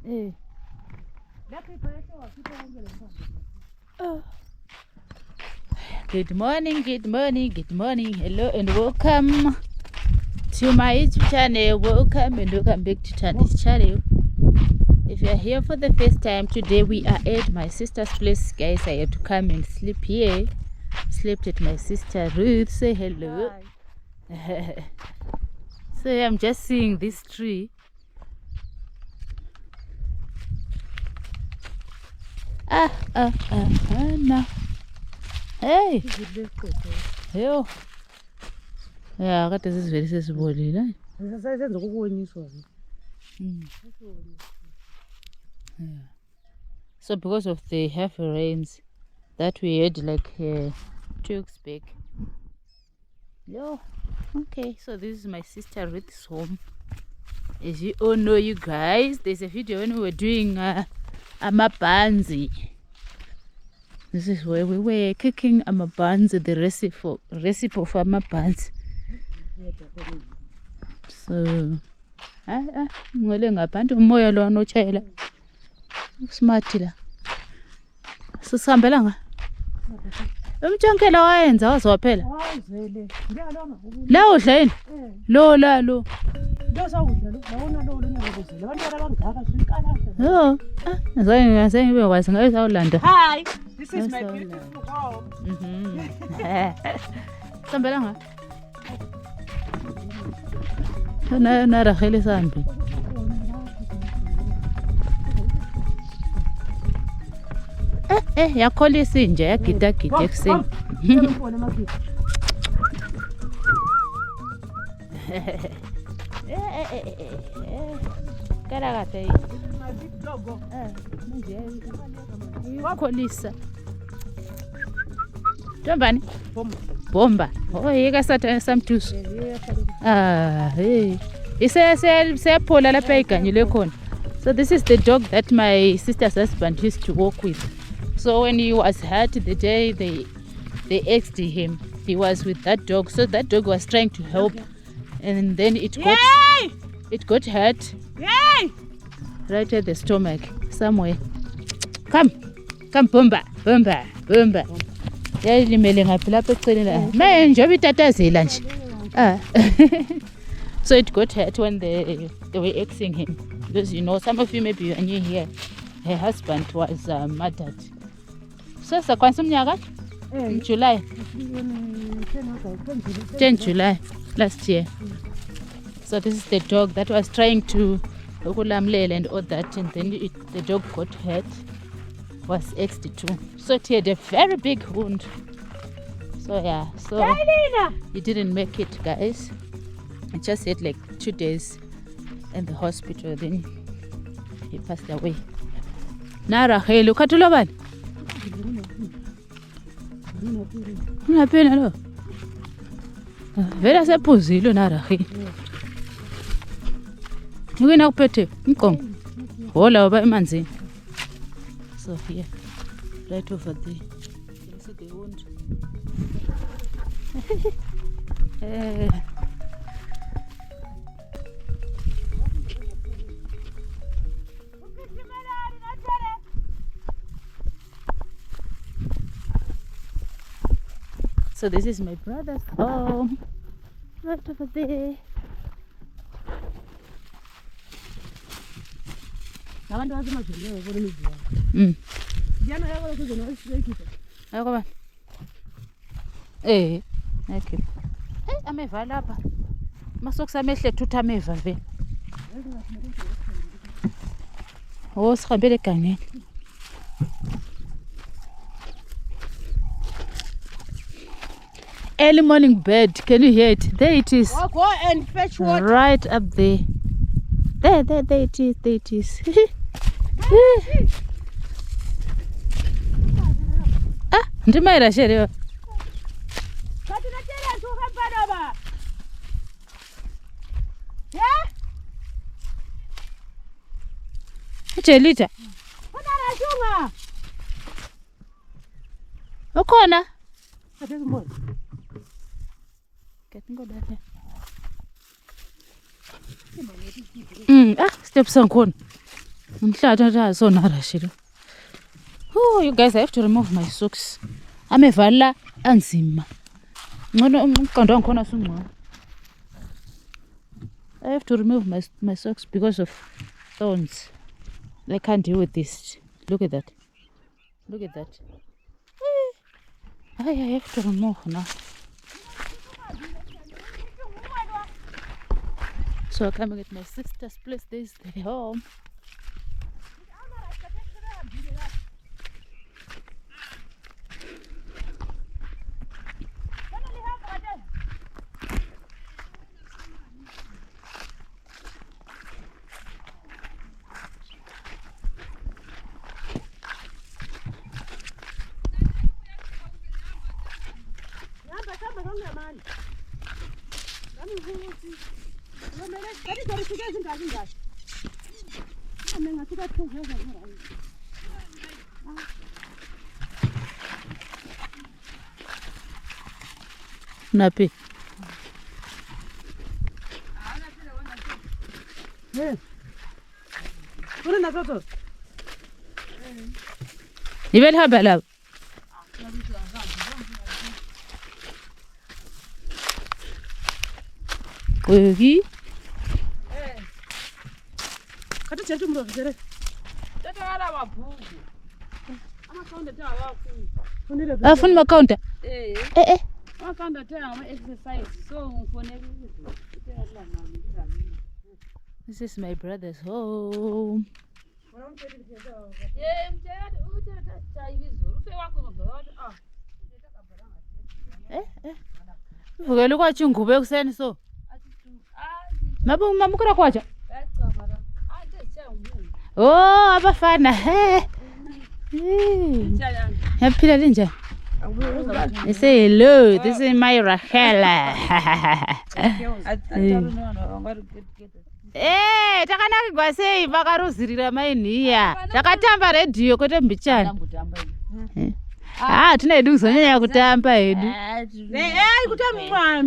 Oh. Good morning. Hello and welcome to my YouTube channel. Welcome back to Tandy's channel. If you are here for the first time, today we are at my sister's place, guys. I had to come and sleep here. Slept at my sister Ruth. Say hello. So I'm just seeing this tree. No. Hey. Yo. Yeah, what is this very sensible, right? Yeah. So because of the heavy rains that we had like 2 weeks back. Yo. Okay, so this is my sister Ruth's home. As you all know, you guys, there's a video when we were doing amabanzi. This is where we were cooking amabanzi, the recipe for amabanzi. So ngole ngabantu umoya lo anochayela smart la sisihambela nga umthonkela wayenza wazophela la udla yini lo la lo oh azange ngibe kwazi ngabe sawulanda. Hi, this is my beautiful home. Sihambela nga na rahele sambi yakholisa inje yagida ekuseni. Karakate yakholisa Tombani? Bomba. Oh, yeka satha samthuso. Hey. Isephola lapha iganyile khona. So this is the dog that my sister's husband used to walk with. So when he was hurt the day they axed him, he was with that dog. So that dog was trying to help, and then it got hurt. Yay! Right at the stomach somewhere. Come, Bomba. Yayilimele ngaphi lapha eceleni la manje njengoba itatazela nje so it got hurt when they were axing him, because you know, some of you maybe are new here, her husband was murdered. So sakwanisa umnyaka in July 10 July last year. So this is the dog that was trying to ukulamlela and all that, and then the dog got hurt, was axed too. So it had a very big wound. So yeah, so he didn't make it, guys. He just had like 2 days in the hospital, then he passed away. Nara khelu khathulo bani? Unaphina lo. Vela sephuzile nara khi. Ngina kuphethe inkomo. Hola baba emanzini. So here, right over there, you can see the wound. So this is my brother's home, right over there. Okay. Hey, ameva lapha. Masokisa amehle thutha ameva vele. Oh, sihambele egangeni. Early morning bird, can you hear it? There it is. Oh, go and fetch water. Right up there. There it is. Ndimayira shere. Ujelita. Ukhona? Steps sankhona. Oh, you guys, I have to remove my socks. Amevala anzima. I have to remove my socks because of thorns. I can't deal with this. Look at that. Look at that. I have to remove now. So I'm coming at my sister's place. This is the home. Napi. You will have a Kugi. Phone my counter. This is my brother's home. Okay, look what you go send so. Mamukura kwacha. Oh, abafana. Happy Ninja. They say hello. This is my Rachel. Takanaki gwasei vakaruzirira mainiya. Takatamba radio kwete mbichana. Tine hedu kuzonyanya kutamba hedu. Kutamba.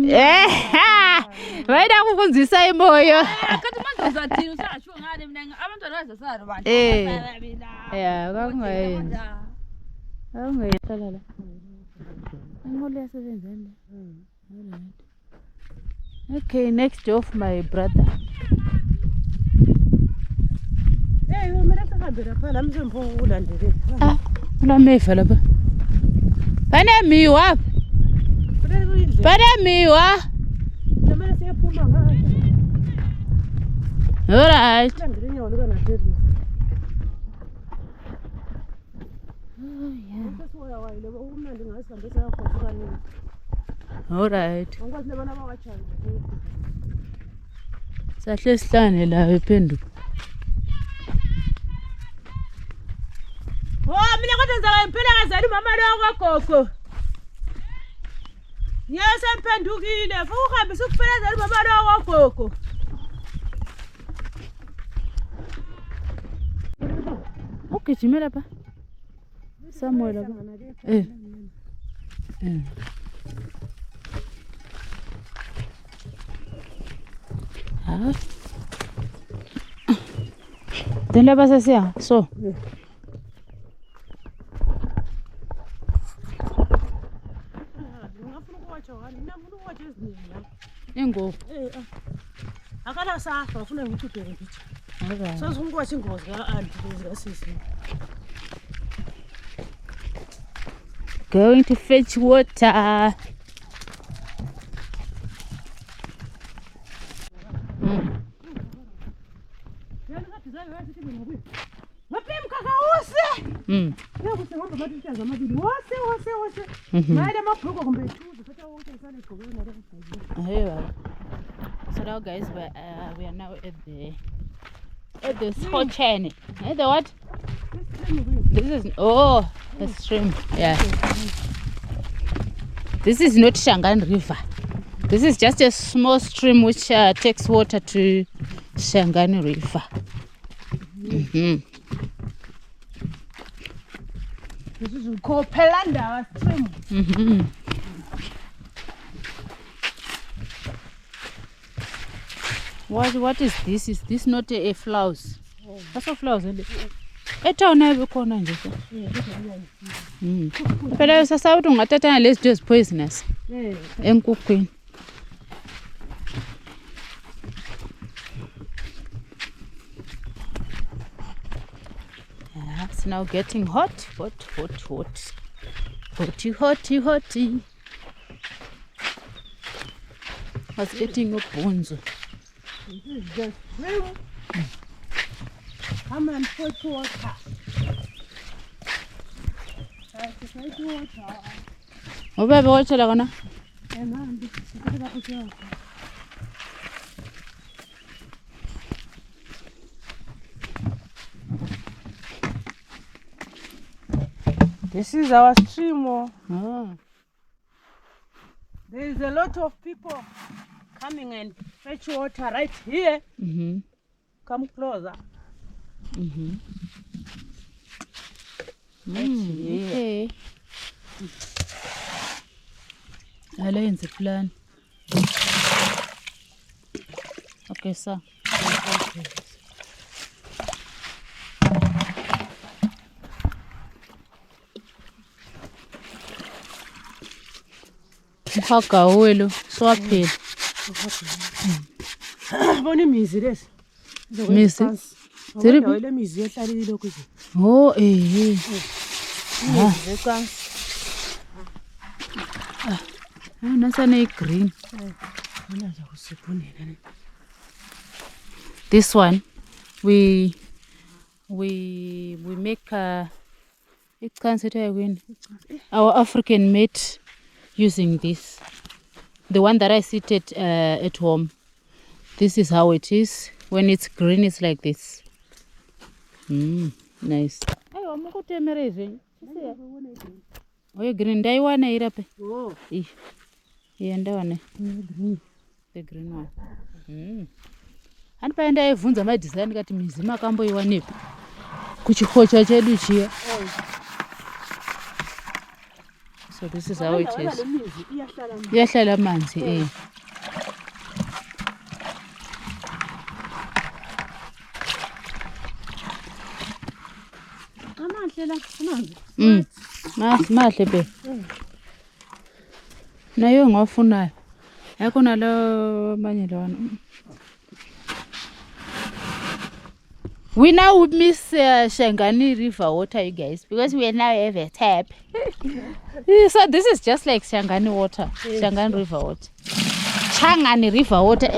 Vaida kukunzwisa imoyo. Okay, next off my brother. Ulameva lapha. Panemiwa. Panemiwa. All right. All right. Sahle sihlane la ephenduka. Mina kodwa ngizawa impela kazali mama lo kwagogo. Yes, emphendukile. Fukuhambe sikuphela zali mama lo kwagogo. Ugijime lapha. Somewhere lapha. Then lapha sesiya. So. Ingo. Akala safa ufuna ukuthi ubheke ngithi. Okay. So singukwathi ingozi ka auntie kasisi. Going to fetch water. So now guys, we are now at the Schochene. The what? This is the stream. Yeah. This is not Shangan River. This is just a small stream which takes water to Shangan River. This is called Pelanda stream. What is this? Is this not a flouse? Sunflowers ende. Etown ayikhona nje. Phela sasa uthi ungathatha lezi zinto poisonous. Enkukhwini. Yeah, it's now getting hot. Hotty. I was eating a bonzo. This is the spring. Come and fetch water. Ubebe watshela kona? This is our stream. Oh. There is a lot of people coming and fetch water right here. Come closer. Okay. Hello, in the plan. Okay, sir. Mkhaka welo swaphela. Bona imizi lesi. Mizi. Ziribi le mizi ehlalile lokho nje. Oh nasane green. This one we make our African mate using this. The one that I seated at home. This is how it is. When it's green, it's like this. Nice. Ayo mukutemereze. Oye green ndaiwana irape. Oh. Yeah, ndawana. The green one. Anipaenda evunza ma design kati mizi makamboiwanepi. Kuchikocha chedu chiya. So this is how it is. Iyahlala amanzi mahle be. Nayo ngofunayo. Ayikho nalo manye lona. We now miss Shangani River water, you guys, because we now have a tap. So this is just like Shangani water, Shangani River water. Changani River water.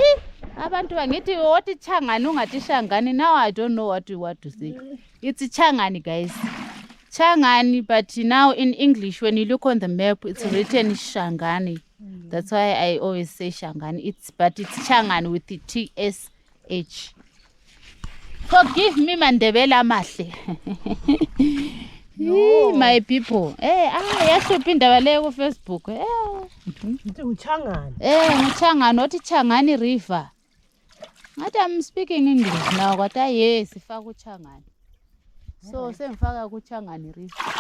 Abantu bangithi what Changani ungathi Shangani. Now I don't know what to say. It's Changani, guys. Changani, but now in English, when you look on the map, it's written Shangani. That's why I always say Shangani. But it's Changani with the TSH. Forgive me, Mandebela Mahle. No. My people. Yashopinda wale ku Facebook. Uchangani. Uchangani, not Changani River. Ngathi I'm speaking English now, but yes, ifaka uChangani. So semfaka kuChangani River.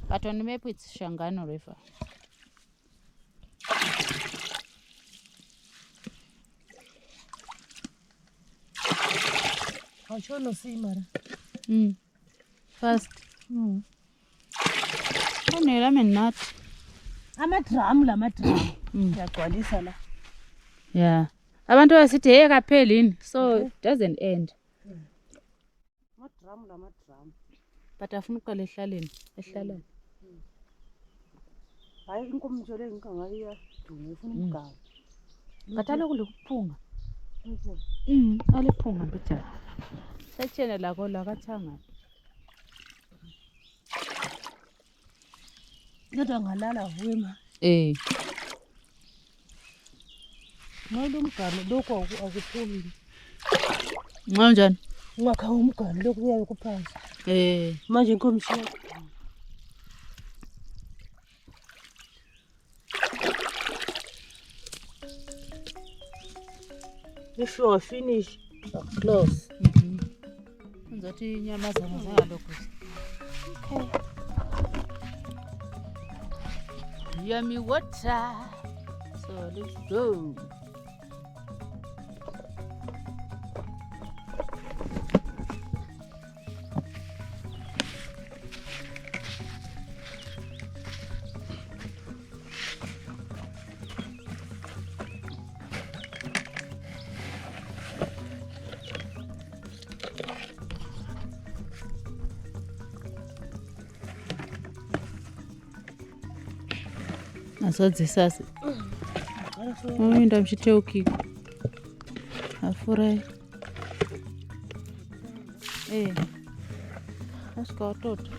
But on the map it's Shangani River. I'll show no see mara. First. Onela menat. Amadrum. Yagcwalisa la. Yeah. Abantu basithi hey kapheli so it doesn't end. Amadrum. But afuna uqala ehlaleni, ehlaleni. Hayi inkomitsho le ngikangaya dume ufuna umgaba. Batala kuliphunga. Aliphunga mbetha. Sechene lako lakathanga. Kodwa ngalala wema. Manje umgaba lokho akuphumi. Nganjani? Ungakha umgaba lokho kuyaye kuphansi. Manje inkomitsho. If you are finished, close. Ngizothi inyamazana zangalokho. Okay. Yummy water. So let's go. azadzisasi unoenda muchiteukiko afurai asvika watoto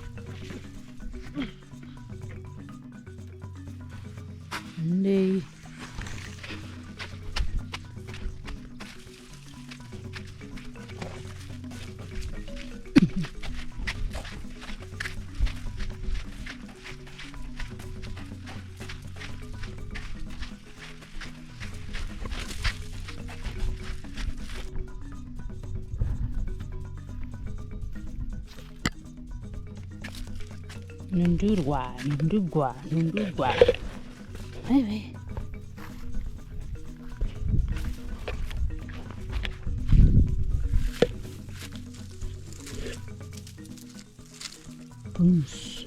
ndei nundurwa aiwe Boosh.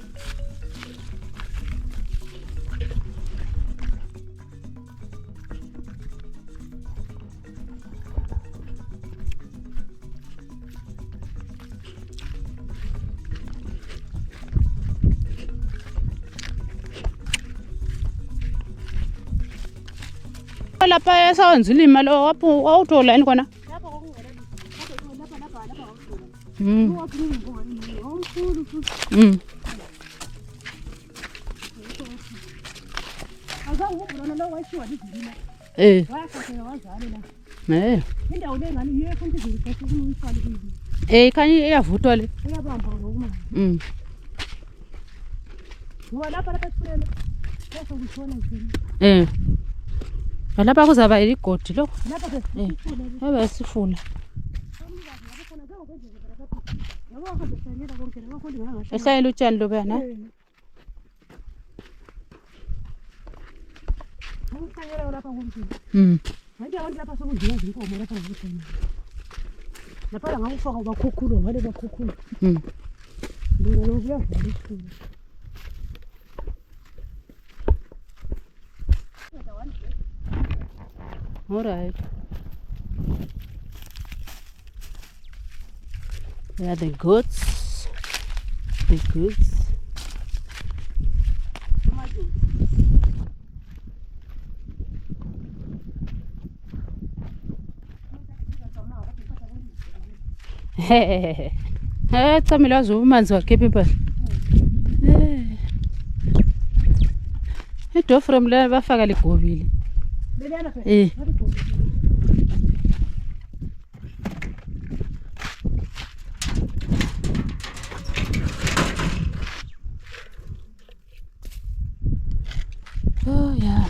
Lapha esawenza lo wawuthola yini kona? Khanya iyavutwa le. Lapha kuzaba igodi lo. Ebe sifuna. Ehlayela utshani lo bana. All right. There are the goats. The goats. Tsamile wazobumanzi wakhepha impahla. Idofrem le bafaka ligobile. Oh yeah.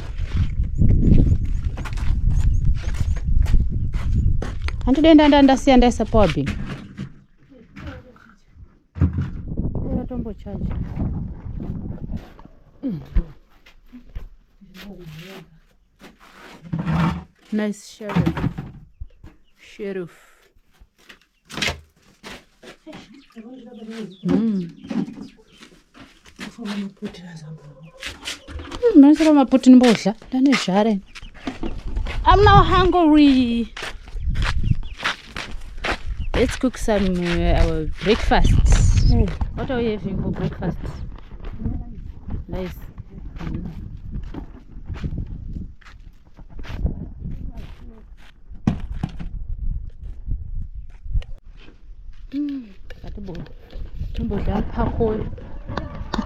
Antu denda ndasiyanda isapobi. Tombo charge. Nice sheriff. I'm now hungry. Let's cook some our breakfast. What are you having for breakfast? Nice.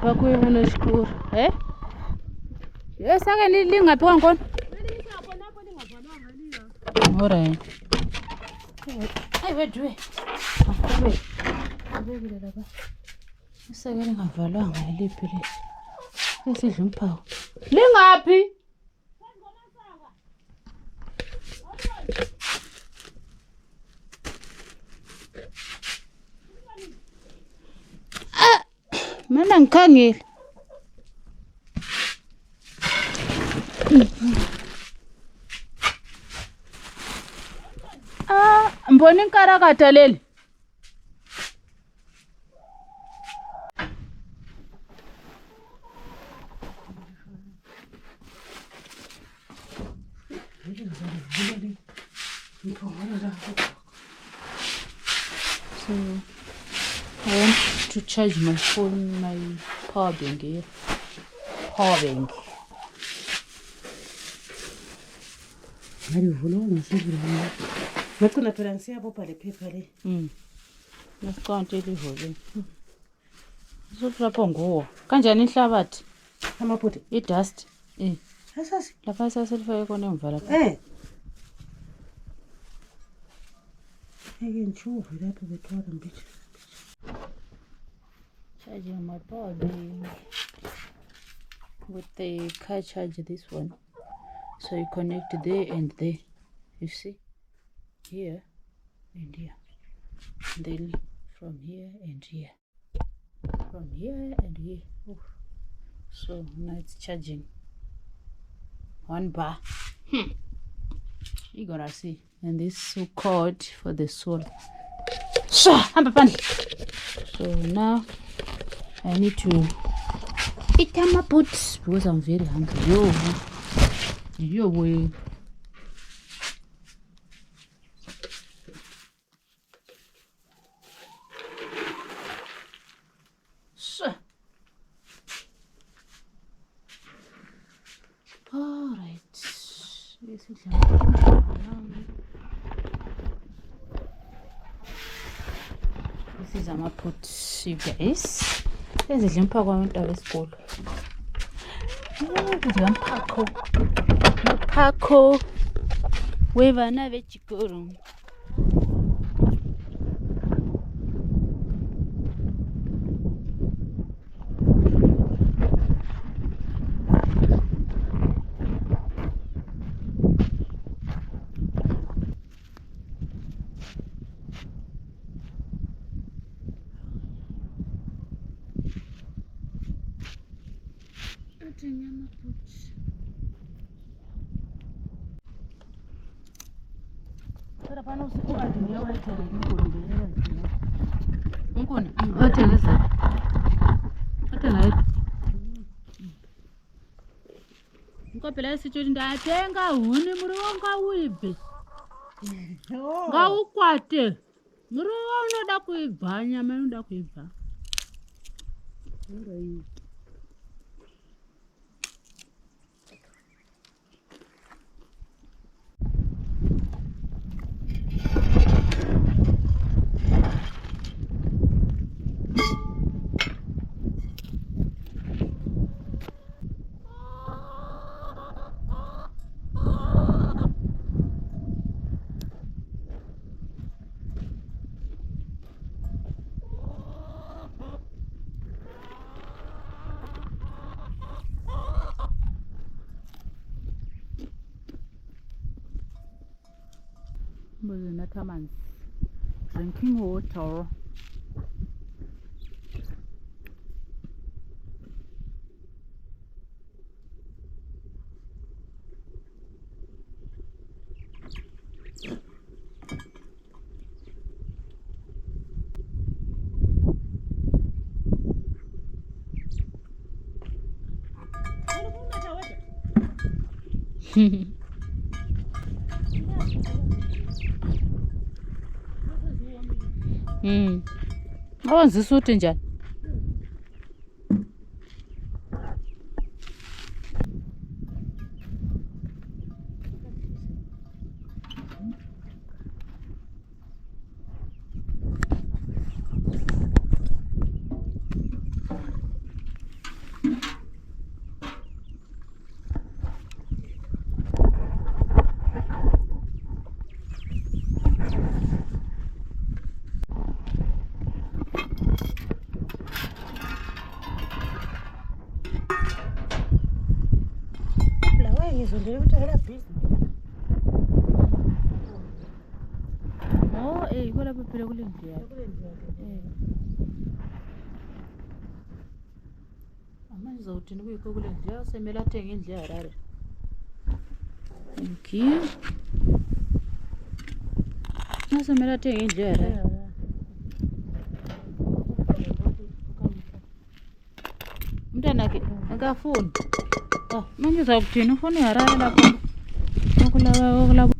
Pakoy mo na score. Yes, I can linga po angkon. Alright. Ay, wait. Isa ke lingavalwanga eliphi le. Esidla umphawu. Lingaphi? Mana ngikhangile. Mbona inkarakata leli? So I want to charge my phone, my power bank here. Power bank. Harivulwa ngisivula. Ngakuna phela ngisiyapo pale phepha le. Nasiqonto elivule. Lapho nguwo. Kanjani inhlabathi? Amaphutha. I-dust. Hasasi. Lapha saselifake kona emva lapha. Eke nchuvu lapho bethwala mbithi. Charging my power bank with the car charger, this one. So you connect there and there. You see? Here and here. And then from here and here. From here and here. Oof. So now it's charging. 1 bar. You're gonna see. And this so called for the soul. So now I need to eat my boots because I'm very hungry. Yo way. So all right. This is amaphutha, you guys. Ezidla imphako abantwana besikolo. Kudla umphako wevana vechikoro. Ngopela sicho ndatenga huni muri wanga uibe. Ngaukwate. Muri unoda kuibva nyama inoda kuibva. Drinking water. Awanzisa uthi njani? Oh, ikola phela kule ndlela. Manje uzawuthini kuyikho kule ndlela semela athenga indlela yarare. Thank you. Nasemela athenga indlela yarare. Mntanake akafuni. Manje uzawuthini ufuna yarare lapho. Okulaba.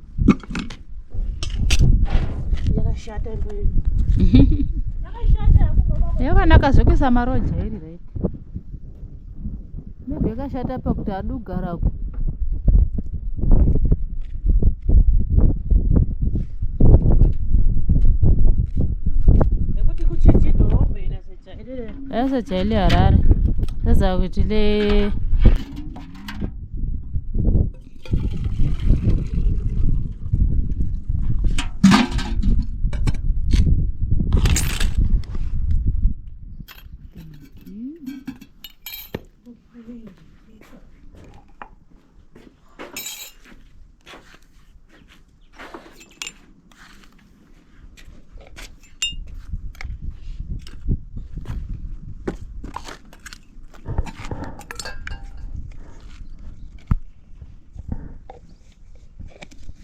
Yakashata nje. Yakanaka zvekuisa maroja iri right. Maybe yakashata pakuti adugara ku. Yasajayele Harare. Sasa ukuthi le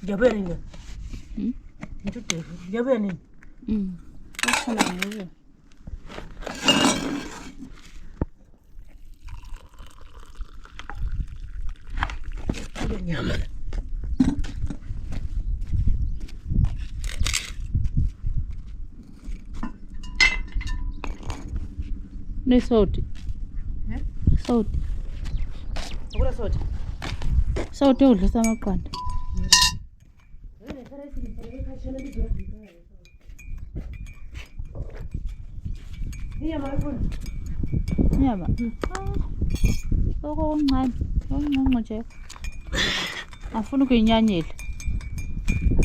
Jabeni. Jabeni. Sana hiyo. Nyama. Ni sauti. Sauti. Akula sote. Sauti udlisa amaqanda. Nyama. Okuncane. Okuncane nje. Afuna ukuyinyanyela.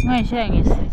Ngayishaya ngesisu.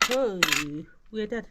Oh, weird.